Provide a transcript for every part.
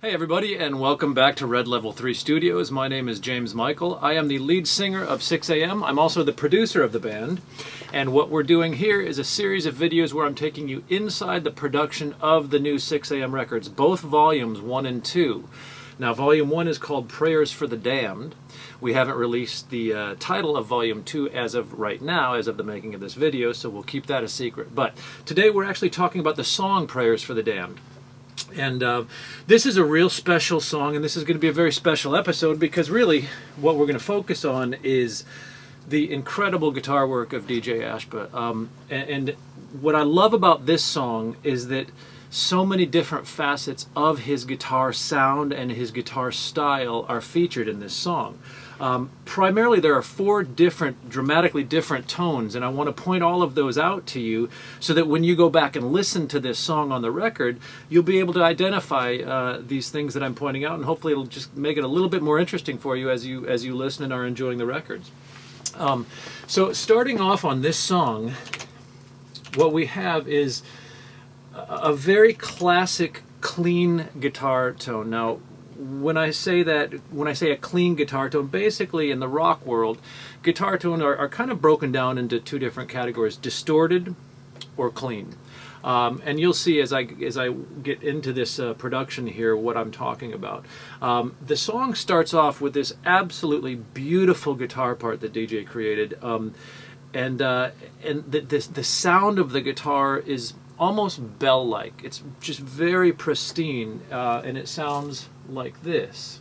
Hey everybody, and welcome back to Red Level 3 Studios. My name is James Michael. I am the lead singer of Sixx AM. I'm also the producer of the band. And what we're doing here is a series of videos where I'm taking you inside the production of the new Sixx AM records, both volumes 1 and 2. Now, volume 1 is called Prayers for the Damned. We haven't released the title of volume 2 as of right now, as of the making of this video, so we'll keep that a secret. But today we're actually talking about the song Prayers for the Damned. And this is a real special song, and this is going to be a very special episode because really what we're going to focus on is the incredible guitar work of DJ Ashba. And what I love about this song is that so many different facets of his guitar sound and his guitar style are featured in this song. Primarily there are 4 different, dramatically different tones, and I want to point all of those out to you so that when you go back and listen to this song on the record, you'll be able to identify these things that I'm pointing out, and hopefully it'll just make it a little bit more interesting for you as you listen and are enjoying the records. So starting off on this song, what we have is a very classic clean guitar tone. Now, when I say a clean guitar tone, basically in the rock world, guitar tones are kind of broken down into 2 different categories: distorted or clean. And you'll see as I get into this production here what I'm talking about. The song starts off with this absolutely beautiful guitar part that DJ created, and the sound of the guitar is almost bell-like. It's just very pristine, and it sounds like this.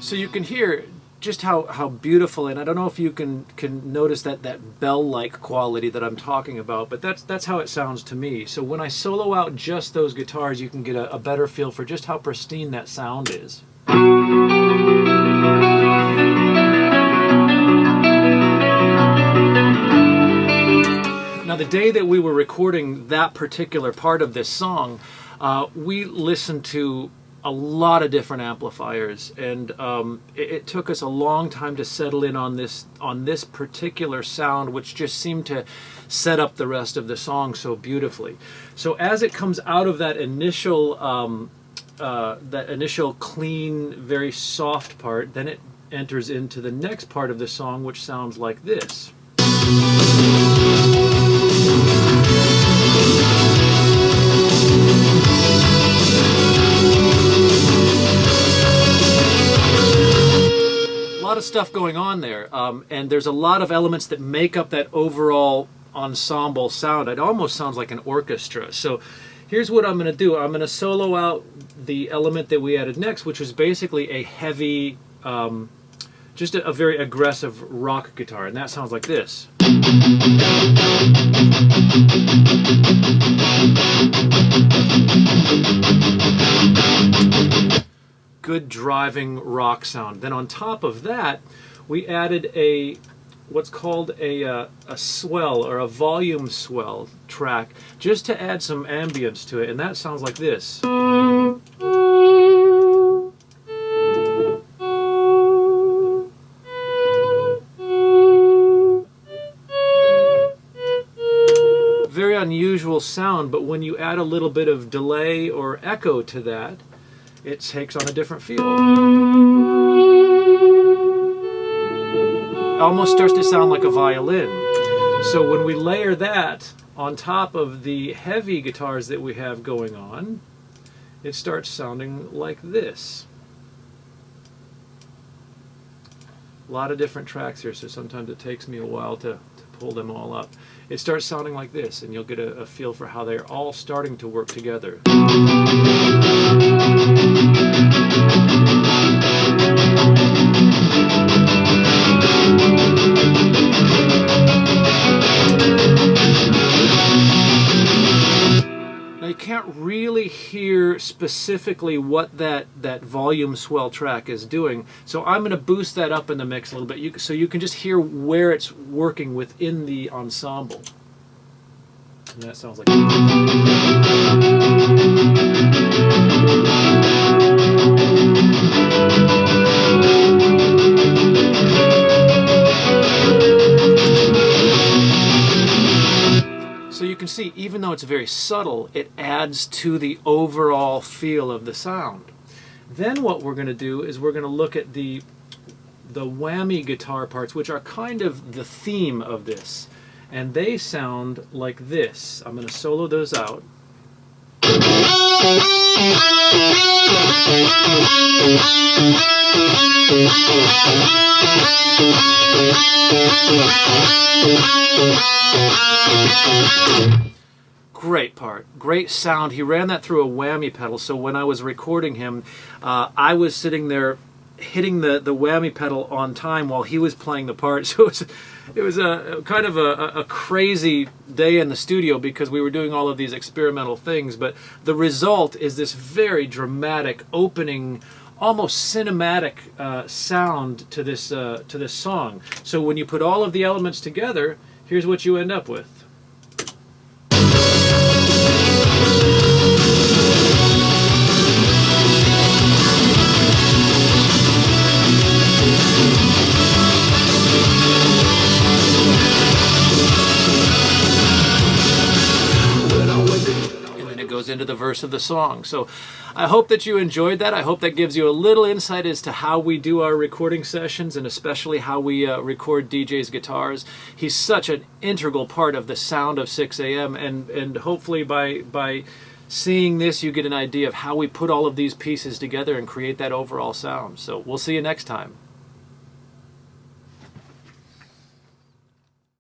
So you can hear just how beautiful, and I don't know if you can notice that bell-like quality that I'm talking about, but that's how it sounds to me. So when I solo out just those guitars, you can get a better feel for just how pristine that sound is. Now, the day that we were recording that particular part of this song, we listened to a lot of different amplifiers, and it took us a long time to settle in on this particular sound, which just seemed to set up the rest of the song so beautifully. So as it comes out of that initial clean, very soft part, then it enters into the next part of the song, which sounds like this. A lot of stuff going on there, and there's a lot of elements that make up that overall ensemble sound. It almost sounds like an orchestra. So here's what I'm going to do. I'm going to solo out the element that we added next, which was basically a heavy, just a very aggressive rock guitar, and that sounds like this. Good driving rock sound. Then on top of that, we added what's called a swell, or a volume swell track, just to add some ambience to it, and that sounds like this. Very unusual sound, but when you add a little bit of delay or echo to that, it takes on a different feel. It almost starts to sound like a violin. So when we layer that on top of the heavy guitars that we have going on, it starts sounding like this. A lot of different tracks here, so sometimes it takes me a while to pull them all up. It starts sounding like this, and you'll get a feel for how they're all starting to work together. Now you can't really hear specifically what that volume swell track is doing, so I'm going to boost that up in the mix a little bit so you can just hear where it's working within the ensemble. And that sounds like... though it's very subtle, it adds to the overall feel of the sound. Then what we're going to do is we're going to look at the whammy guitar parts, which are kind of the theme of this. And they sound like this. I'm going to solo those out. Great part, great sound. He ran that through a whammy pedal, so when I was recording him, I was sitting there hitting the whammy pedal on time while he was playing the part. So it was a kind of a crazy day in the studio because we were doing all of these experimental things, but the result is this very dramatic opening, almost cinematic sound to this song. So when you put all of the elements together, here's what you end up with. Goes into the verse of the song. So I hope that you enjoyed that. I hope that gives you a little insight as to how we do our recording sessions, and especially how we record DJ's guitars. He's such an integral part of the sound of Sixx AM, and hopefully by seeing this you get an idea of how we put all of these pieces together and create that overall sound. So we'll see you next time.